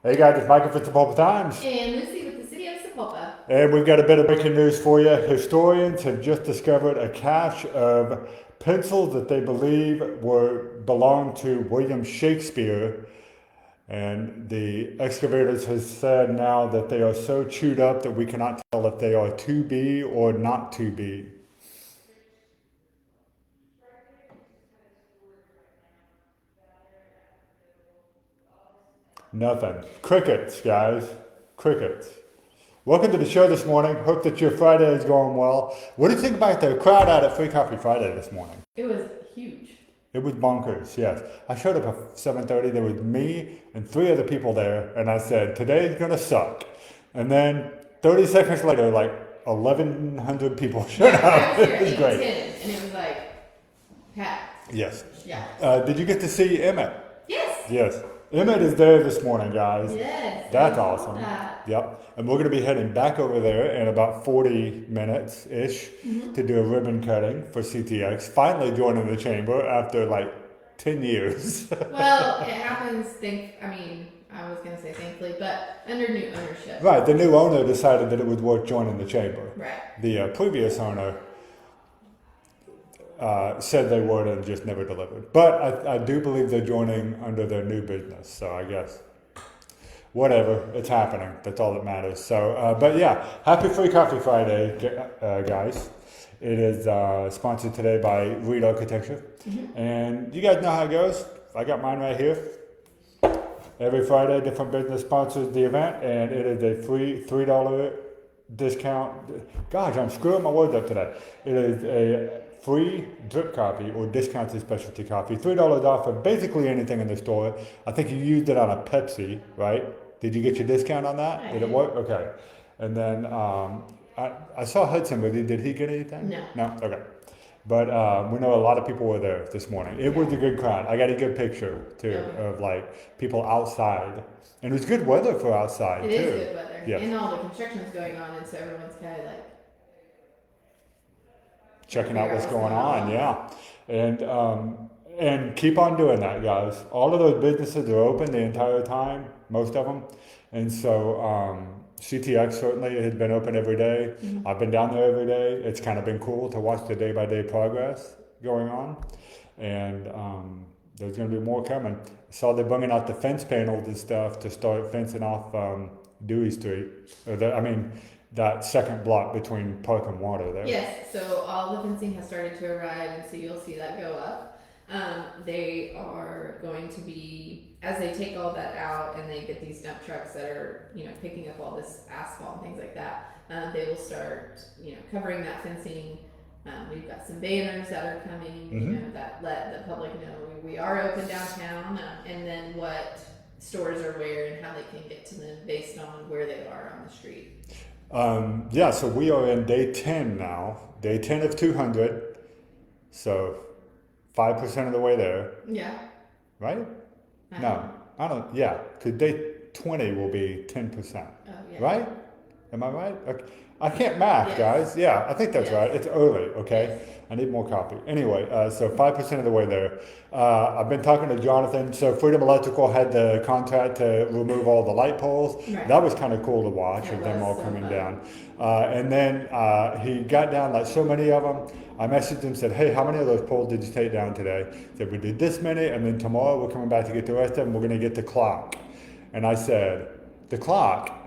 Hey guys, it's Michael for Sapulpa Times. And Lucy with the city of Sapulpa. And we've got a bit of breaking news for you. Historians have just discovered a cache of pencils that they believe belonged to William Shakespeare. And the excavators have said now that they are so chewed up that we cannot tell if they are to be or not to be. Nothing. Crickets, guys. Crickets. Welcome to the show this morning. Hope that your Friday is going well. What do you think about the crowd out at Free Coffee Friday this morning? It was huge. It was bonkers, yes. I showed up at 7:30. There was me and three other people there, and I said, today's going to suck. And then 30 seconds later, like 1,100 people showed up. It was great. 10, and it was like packed. Yes. Yeah. Did you get to see Emmett? Yes. Yes. Emmett is there this morning, guys. Yes. That's awesome. Yep. And we're going to be heading back over there in about 40 minutes-ish to do a ribbon cutting for CTX. Finally joining the chamber after like 10 years. Well, it happens, I was going to say thankfully, but under new ownership. Right. The new owner decided that it was worth joining the chamber. Right. The previous owner said they would and just never delivered. But I do believe they're joining under their new business. So I guess whatever, it's happening. That's all that matters. So, but yeah, happy Free Coffee Friday, guys. It is sponsored today by Reed Architecture. And you guys know how it goes. I got mine right here. Every Friday, different business sponsors the event, and it is a free $3 discount. Gosh, I'm screwing my words up today. It is a free drip coffee or discounted specialty coffee. $3 off of basically anything in the store. I think you used it on a Pepsi, right? Did you get your discount on that? Did it work? Okay. And then I saw Hudson with you. Did he get anything? No. No? Okay. But we know a lot of people were there this morning. It was a good crowd. I got a good picture, too, of like people outside. And it was good weather for outside, too. It is good weather. Yes. And all the construction is going on, and so everyone's kind of like checking out what's going on, yeah. And keep on doing that, guys. All of those businesses are open the entire time, most of them. And so CTX certainly has been open every day. I've been down there every day. It's kind of been cool to watch the day-by-day progress going on. And there's going to be more coming. I saw they're bringing out the fence panels and stuff to start fencing off Dewey Street. That second block between Park and Water there. Yes, so all the fencing has started to arrive, and so you'll see that go up. They are going to be, as they take all that out and they get these dump trucks that are, picking up all this asphalt and things like that, they will start, covering that fencing. We've got some banners that are coming, that let the public know we are open downtown, and then what stores are where and how they can get to them based on where they are on the street. So we are in day 10 now, day 10 of 200, so 5% of the way there. Yeah. Right? No, I don't, yeah, because day 20 will be 10%. Oh, yeah. Right? Am I right? Okay. I can't math, guys. Yeah, I think that's right. It's early, okay? I need more coffee. Anyway, so 5% of the way there. I've been talking to Jonathan. So Freedom Electrical had the contract to remove all the light poles. Right. That was kind of cool to watch, with them all coming down. And then he got down like so many of them. I messaged him, said, hey, how many of those poles did you take down today? He said, we did this many, and then tomorrow we're coming back to get the rest of them. We're going to get the clock. And I said, the clock?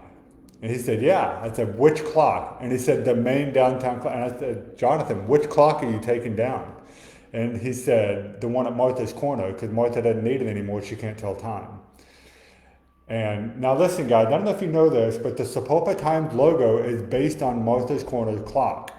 And he said, yeah. I said, which clock? And he said, the main downtown clock. And I said, Jonathan, which clock are you taking down? And he said, the one at Martha's Corner, because Martha doesn't need it anymore. She can't tell time. And now listen, guys, I don't know if you know this, but the Sapulpa Times logo is based on Martha's Corner's clock.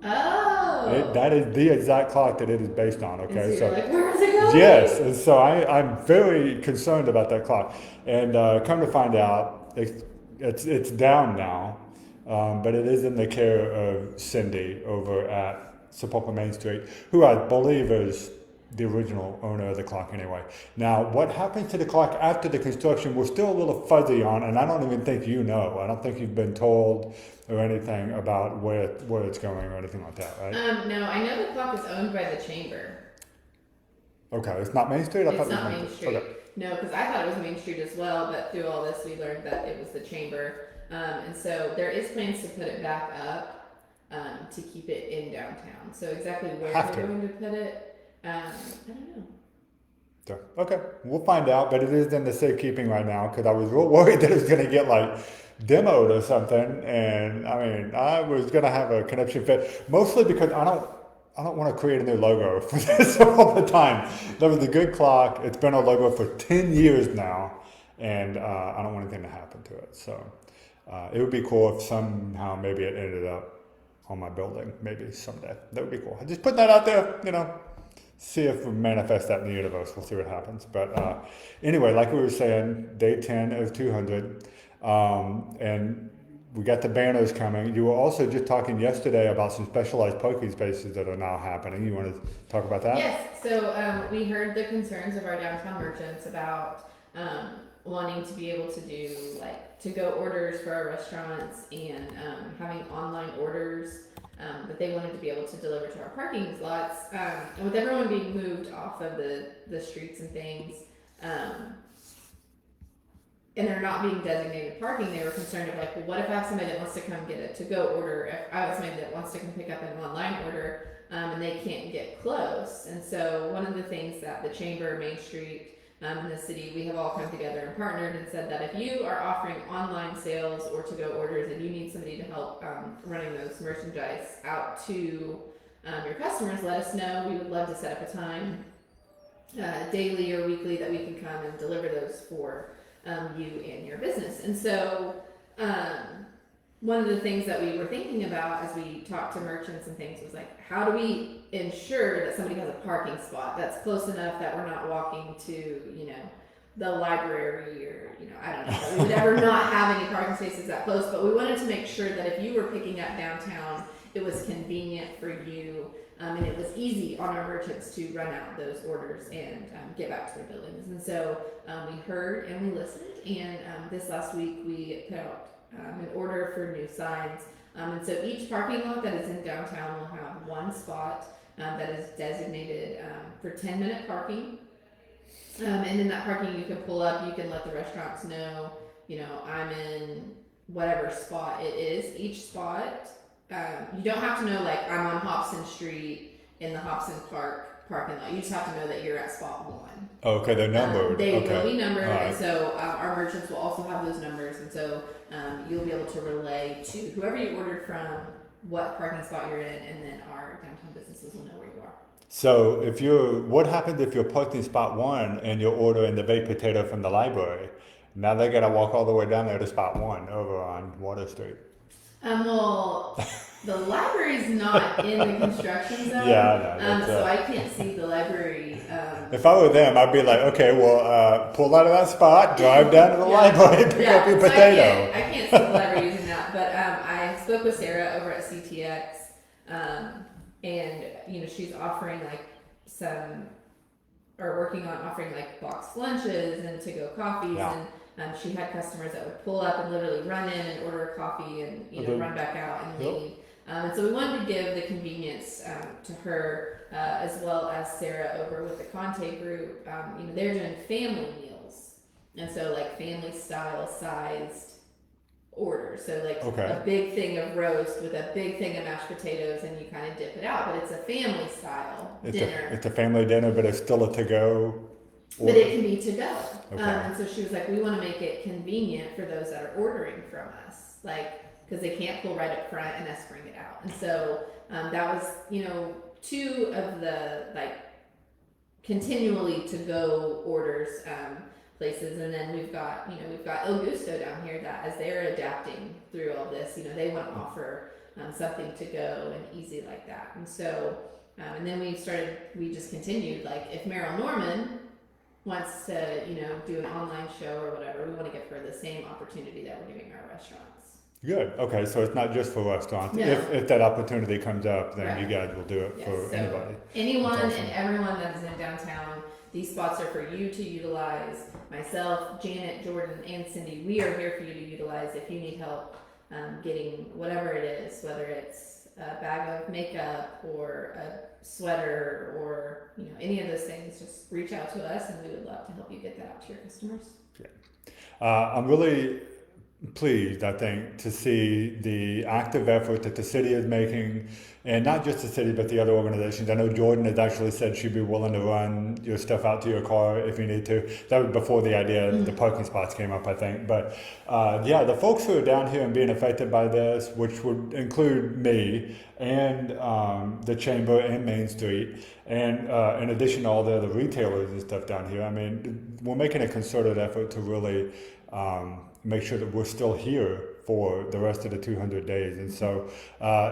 Oh. That is the exact clock that it is based on, okay? So like, where is it going? Yes, and so I'm very concerned about that clock. And come to find out, it's down now, but it is in the care of Cindy over at Sapulpa Main Street, who I believe is the original owner of the clock anyway. Now, what happens to the clock after the construction, we're still a little fuzzy on, and I don't even think you know. I don't think you've been told or anything about where it's going or anything like that, right? No, I know the clock is owned by the chamber. Okay, it's not Main Street? It's not Main Street. Okay. No, because I thought it was Main Street as well, but through all this, we learned that it was the chamber. And so there is plans to put it back up to keep it in downtown. So exactly where they're going to put it, I don't know. So, okay, we'll find out, but it is in the safekeeping right now because I was real worried that it was going to get like demoed or something, and I mean, I was going to have a connection fit, mostly because I don't want to create a new logo for this all the time. That was a good clock. It's been a logo for 10 years now, and I don't want anything to happen to it. So it would be cool if somehow maybe it ended up on my building, maybe someday. That would be cool. I just put that out there, see if we manifest that in the universe. We'll see what happens. But anyway, like we were saying, day 10 of 200, and we got the banners coming. You were also just talking yesterday about some specialized parking spaces that are now happening. You want to talk about that? Yes. So we heard the concerns of our downtown merchants about wanting to be able to do like to-go orders for our restaurants and having online orders that they wanted to be able to deliver to our parking lots. And with everyone being moved off of the streets and things, and they're not being designated parking, they were concerned of like, well, what if I have somebody that wants to come get a to-go order? If I have somebody that wants to come pick up an online order and they can't get close. And so one of the things that the Chamber, Main Street, in the city, we have all come together and partnered and said that if you are offering online sales or to-go orders and you need somebody to help running those merchandise out to your customers, let us know. We would love to set up a time daily or weekly that we can come and deliver those for you and your business. And so one of the things that we were thinking about as we talked to merchants and things was like, how do we ensure that somebody has a parking spot that's close enough that we're not walking to, the library or, I don't know, we would ever not have any parking spaces that close, but we wanted to make sure that if you were picking up downtown, it was convenient for you, and it was easy on our merchants to run out those orders and get back to their buildings. And so we heard and we listened, and this last week we put out an order for new signs. And so each parking lot that is in downtown will have one spot that is designated for 10-minute parking. And in that parking, you can pull up, you can let the restaurants know, I'm in whatever spot it is. Each spot, you don't have to know, like, I'm on Hobson Street in the Hobson Park parking lot. You just have to know that you're at spot 1. Okay, they're numbered. They okay. will be numbered, right. And so our merchants will also have those numbers, and so you'll be able to relay to whoever you ordered from what parking spot you're in, and then our downtown businesses will know where you are. So what happens if you're parked in spot 1 and you're ordering the baked potato from the library? Now they gotta walk all the way down there to spot 1 over on Water Street. Well, the library's not in the construction zone. Yeah, I know. So I can't see the library. If I were them, I'd be like, okay, well, pull out of that spot, drive down to the library, and pick up your potato. I can't see the library using that, but I spoke with Sarah over at CTX, and she's offering working on offering like boxed lunches and to-go coffees, and she had customers that would pull up and literally run in and order a coffee and run back out and leave. And so we wanted to give the convenience to her as well as Sarah over with the Conte group. They're doing family meals, and so like family style sized orders. So like a big thing of roast with a big thing of mashed potatoes, and you kind of dip it out. But it's a family style dinner. It's a family dinner, but it's still a to-go. But it can be to go. Okay. And so she was like, we want to make it convenient for those that are ordering from us, because they can't pull right up front and us bring it out. And so that was, 2 of the continually to go orders places. And then we've got El Gusto down here that as they're adapting through all this, they want to offer something to go and easy like that. And so, and then we just continued, if Meryl Norman wants to, do an online show or whatever, we want to give her the same opportunity that we're giving our restaurants. Good. Okay, so it's not just for restaurants. No. If that opportunity comes up, then Right. you guys will do it for So anybody. anyone That's awesome. and everyone that is in downtown, these spots are for you to utilize. Myself, Janet, Jordan, and Cindy, we are here for you to utilize if you need help getting whatever it is, whether it's a bag of makeup or a sweater or any of those things, just reach out to us, and we would love to help you get that out to your customers. I'm really pleased, I think, to see the active effort that the city is making, and not just the city, but the other organizations. I know Jordan has actually said she'd be willing to run your stuff out to your car if you need to. That was before the idea of the parking spots came up, I think. But yeah, the folks who are down here and being affected by this, which would include me and the Chamber and Main Street, and in addition to all the other retailers and stuff down here, I mean, we're making a concerted effort to really make sure that we're still here for the rest of the 200 days. And so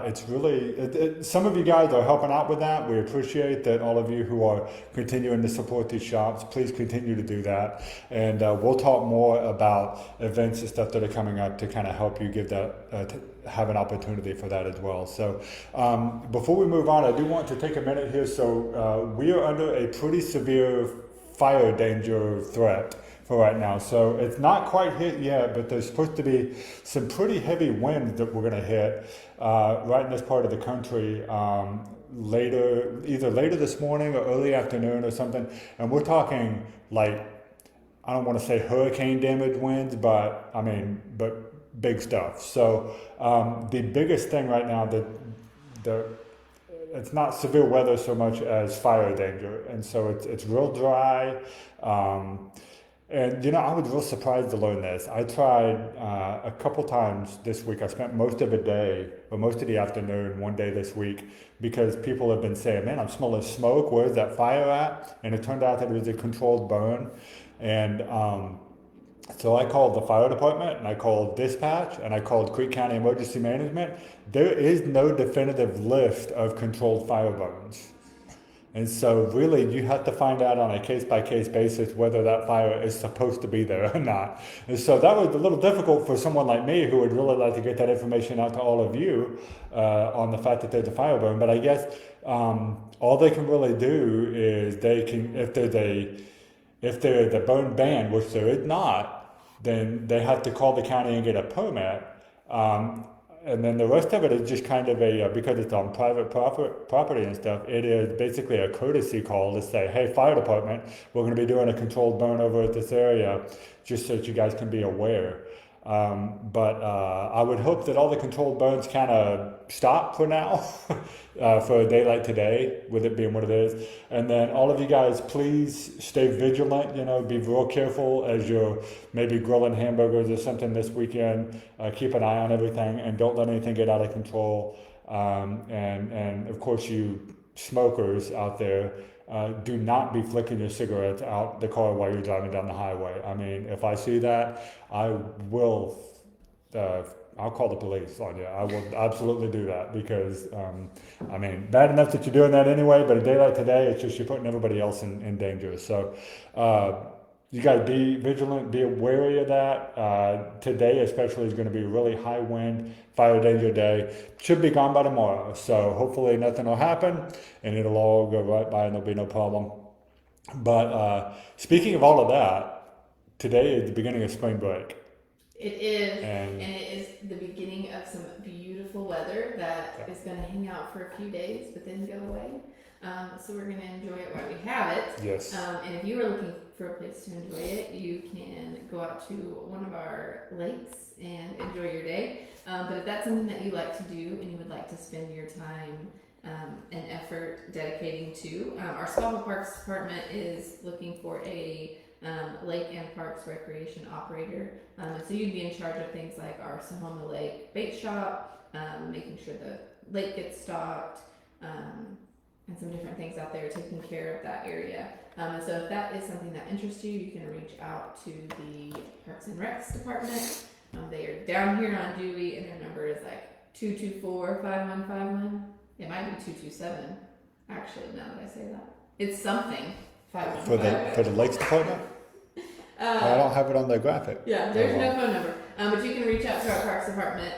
it's really, some of you guys are helping out with that. We appreciate that. All of you who are continuing to support these shops, please continue to do that. And we'll talk more about events and stuff that are coming up to kind of help you give that, have an opportunity for that as well. So before we move on, I do want to take a minute here. So we are under a pretty severe fire danger threat for right now. So it's not quite hit yet, but there's supposed to be some pretty heavy winds that we're going to hit right in this part of the country either later this morning or early afternoon or something. And we're talking like, I don't want to say hurricane damage winds, but I mean, but big stuff. So the biggest thing right now that it's not severe weather so much as fire danger. And so it's real dry. And I was real surprised to learn this. I tried a couple times this week. I spent most of the day or most of the afternoon one day this week because people have been saying, man, I'm smelling smoke. Where's that fire at? And it turned out that it was a controlled burn. And so I called the fire department and I called dispatch and I called Creek County Emergency Management. There is no definitive list of controlled fire burns. And so really you have to find out on a case-by-case basis whether that fire is supposed to be there or not. And so that was a little difficult for someone like me who would really like to get that information out to all of you on the fact that there's a fire burn. But I guess all they can really do is they can, if there's a burn ban, which there is not, then they have to call the county and get a permit. And then the rest of it is just kind of because it's on private property and stuff, it is basically a courtesy call to say, hey, fire department, we're going to be doing a controlled burn over at this area, just so that you guys can be aware. But I would hope that all the controlled burns kind of stop for now, for a day like today, with it being what it is. And then all of you guys, please stay vigilant, be real careful as you're maybe grilling hamburgers or something this weekend. Keep an eye on everything and don't let anything get out of control. And of course, you smokers out there, do not be flicking your cigarettes out the car while you're driving down the highway. I mean, if I see that, I'll call the police on you. I will absolutely do that because, I mean, bad enough that you're doing that anyway, but a day like today, it's just you're putting everybody else in danger. So you got to be vigilant, be wary of that. Today especially is going to be a really high wind, fire danger day. Should be gone by tomorrow. So hopefully nothing will happen and it'll all go right by and there'll be no problem. But speaking of all of that, today is the beginning of spring break. It is, and it is the beginning of some beautiful weather that is going to hang out for a few days, but then go away. So we're going to enjoy it while we have it. Yes. And if you are looking for a place to enjoy it, you can go out to one of our lakes and enjoy your day. But if that's something that you like to do and you would like to spend your time and effort dedicating to, our Sapulpa Parks Department is looking for a lake and parks recreation operator. So you'd be in charge of things like our Sahoma Lake bait shop, making sure the lake gets stocked, and some different things out there, taking care of that area. And so if that is something that interests you, you can reach out to the Parks and Recs department. They are down here on Dewey, and their number is like 224-5151. It might be 227, actually, now that I say that. It's something. For the Lakes Department? I don't have it on the graphic. Yeah, there's no phone number. But you can reach out to our Parks Department.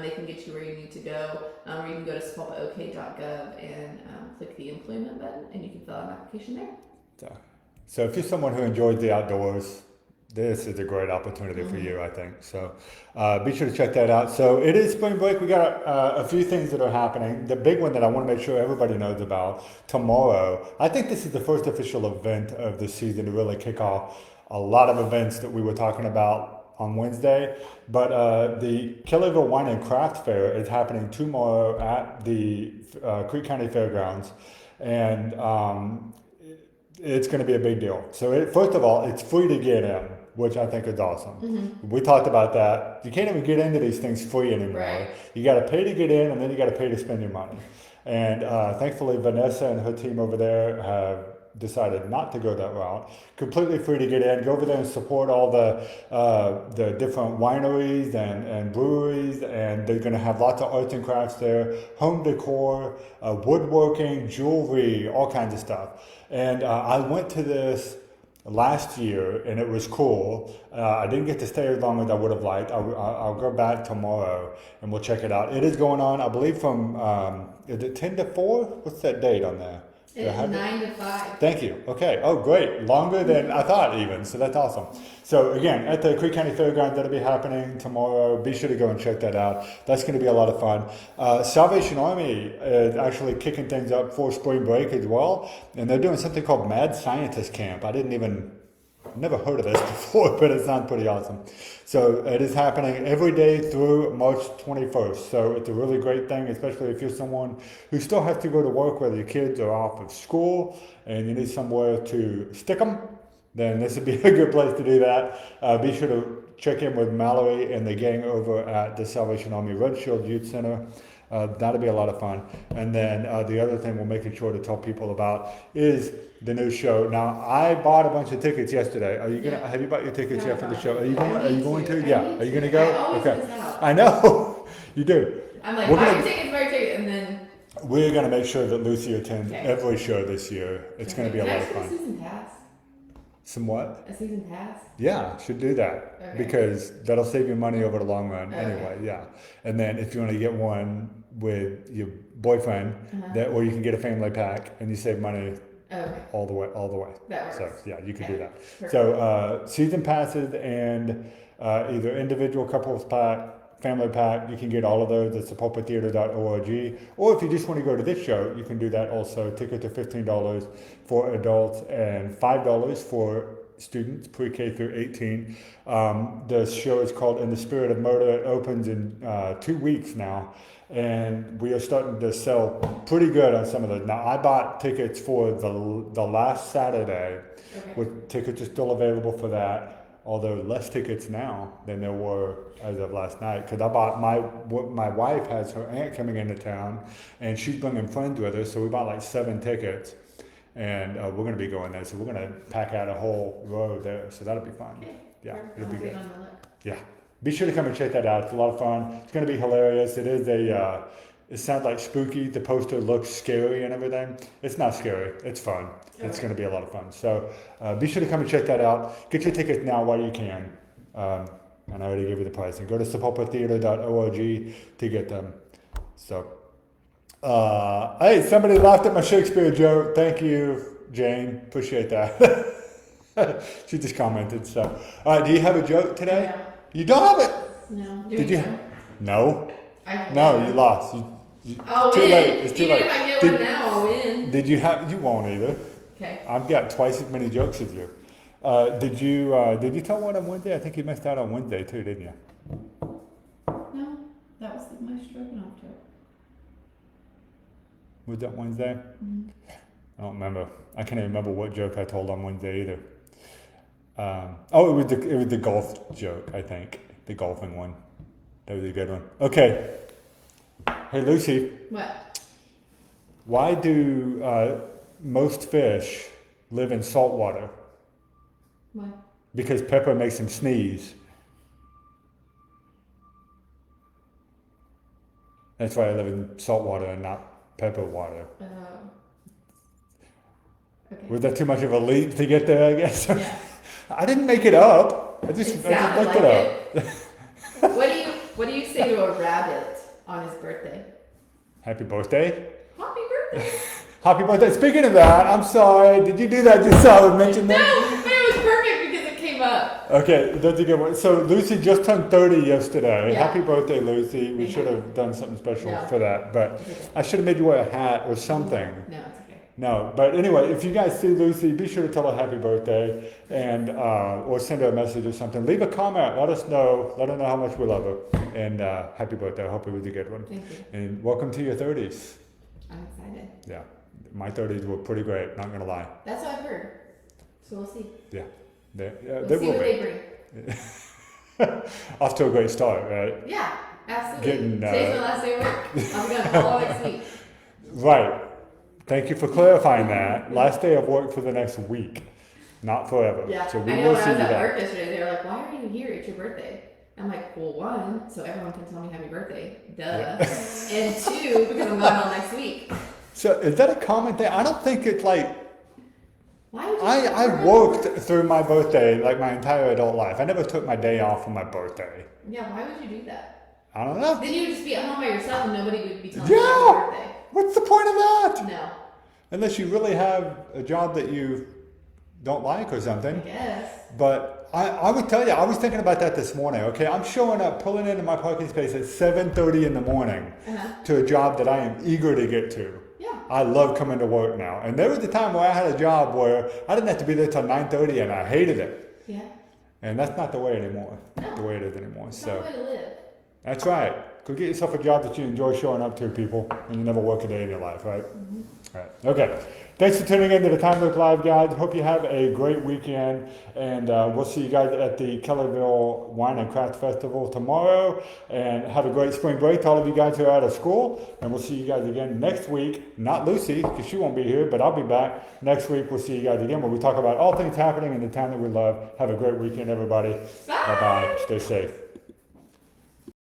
They can get you where you need to go. Or you can go to sapulpaok.gov and click the employment button, and you can fill out an application there. So if you're someone who enjoys the outdoors, This is a great opportunity for you, I think. So be sure to check that out. So it is spring break. We got a few things that are happening. The big one that I want to make sure everybody knows about tomorrow. I think this is the first official event of the season to really kick off a lot of events that we were talking about on Wednesday. But the Kellyville Wine and Craft Fair is happening tomorrow at the Creek County Fairgrounds. And it's going to be a big deal. So first of all, it's free to get in, which I think is awesome. We talked about that. You can't even get into these things free anymore. Right. You got to pay to get in, and then you got to pay to spend your money. And thankfully, Vanessa and her team over there have decided not to go that route. Completely free to get in. Go over there and support all the different wineries and breweries, and they're going to have lots of arts and crafts there, home decor, woodworking, jewelry, all kinds of stuff. And I went to this last year, and it was cool. I didn't get to stay as long as I would have liked. I'll go back tomorrow, and we'll check it out. It is going on, I believe, from is it 10 to 4? What's that date on there? It's 9 to 5. Thank you. Okay. Oh, great. Longer than I thought even. So that's awesome. So again, at the Creek County Fairgrounds, that'll be happening tomorrow. Be sure to go and check that out. That's going to be a lot of fun. Salvation Army is actually kicking things up for spring break as well. And they're doing something called Mad Scientist Camp. Never heard of this before, but it sounds pretty awesome. So it is happening every day through March 21st. So it's a really great thing, especially if you're someone who still has to go to work, whether your kids are off of school and you need somewhere to stick them, then this would be a good place to do that. Be sure to check in with Mallory and the gang over at the Salvation Army Red Shield Youth Center. That'll be a lot of fun. And then the other thing we're making sure to tell people about is the new show. Now, I bought a bunch of tickets yesterday. Are you gonna? Have you bought your tickets yet for the show? Are you going? Are you going to? Yeah. Are you gonna go? Okay. I know you do. I'm like, buy your ticket, and then we're gonna make sure that Lucy attends every show this year. It's gonna be a lot of fun. A season pass. Some what? A season pass? Yeah, should do that because that'll save you money over the long run anyway. Yeah, and then if you want to get one with your boyfriend, or you can get a family pack and you save money all the way. That works. So yeah, you can do that. Perfect. So season passes and either individual couples pack, family pack, you can get all of those at sapulpatheater.org. Or if you just want to go to this show, you can do that also. Tickets are $15 for adults and $5 for students pre-K through 18. The show is called In the Spirit of Murder. It opens in 2 weeks now, and we are starting to sell pretty good on some of those. Now, I bought tickets for the last Saturday. With tickets are still available for that. Although less tickets now than there were as of last night, because I bought my wife has her aunt coming into town, and she's bringing friends with her, so we bought like 7 tickets, and we're going to be going there. So we're going to pack out a whole row there, so that'll be fun. Yeah, it'll be good. Yeah, be sure to come and check that out. It's a lot of fun. It's going to be hilarious. It is it sounds like spooky. The poster looks scary and everything. It's not scary. It's fun. It's going to be a lot of fun. So be sure to come and check that out. Get your tickets now while you can. And I already gave you the pricing. Go to sapulpatheater.org to get them. So, hey, somebody laughed at my Shakespeare joke. Thank you, Jane. Appreciate that. She just commented. So, all right, do you have a joke today? No. You don't have it? No. Did you? No. No, you lost. I'll too win. late. It's too Even late. if I get one now, I'll win. Did you have? You won't either. Okay. I've got twice as many jokes as you. Did you tell one on Wednesday? I think you missed out on Wednesday too, didn't you? No, that was my stroganoff joke. Was that Wednesday? Mm-hmm. I don't remember. I can't even remember what joke I told on Wednesday either. It was the golf joke. I think the golfing one. That was a good one. Okay. Hey Lucy. What? Why do most fish live in salt water? Why? Because pepper makes them sneeze. That's why I live in salt water and not pepper water. Okay. Was that too much of a leap to get there, I guess? Yeah. I didn't make it up. I just looked like it up. What do you say to a rabbit on his birthday? Happy birthday. Happy birthday. Happy birthday. Speaking of that, I'm sorry. Did you do that just so I would mention that? No, but it was perfect because it came up. Okay, that's a good one. So Lucy just turned 30 yesterday. Yeah. Happy birthday, Lucy. We Thank should you. have done something special No. for that, but It's okay. I should have made you wear a hat or something. No, it's okay. No, but anyway, if you guys see Lucy, be sure to tell her happy birthday and or send her a message or something. Leave a comment. Let us know. Let her know how much we love her. And happy birthday. I hope it was a good one. Thank you. And welcome to your 30s. I'm excited. Yeah, my 30s were pretty great. Not gonna lie. That's what I've heard. So we'll see. They We'll see will what be. they bring. Off to a great start, right? Yeah, absolutely. Getting, Today's my last day of work. I'll be gone all next week. Right. Thank you for clarifying that. Last day of work for the next week, not forever. Yeah, So we I know will when see I you was at back. work yesterday, they were like, why are you here? It's your birthday. I'm like, well, one, so everyone can tell me happy birthday. Duh. And two, because I'm going all next week. So is that a common thing? I don't think it's like Why would you I worked through my birthday like my entire adult life. I never took my day off for my birthday. Yeah, why would you do that? I don't know. Then you would just be at home by yourself and nobody would be telling you Yeah. happy birthday. What's the point of that? No, Unless you really have a job that you don't like or I something. guess. But I would tell you, I was thinking about that this morning. Okay, I'm showing up, pulling into my parking space at 7:30 in the morning Uh-huh. to a job that I am eager to get to. Yeah. I love coming to work now. And there was a time where I had a job where I didn't have to be there till 9:30 and I hated it. Yeah. And that's not the way anymore. No. The way it is anymore. It's So not the way to live. that's right. Go get yourself a job that you enjoy showing up to, people, and you never work a day in your life, right? Mm-hmm. All right. Okay. Thanks for tuning in to the Timeloop Live, guys. Hope you have a great weekend, and we'll see you guys at the Kellyville Wine and Craft Festival tomorrow. And have a great spring break to all of you guys who are out of school. And we'll see you guys again next week. Not Lucy, because she won't be here, but I'll be back next week. We'll see you guys again where we talk about all things happening in the town that we love. Have a great weekend, everybody. Bye. Bye-bye. Stay safe.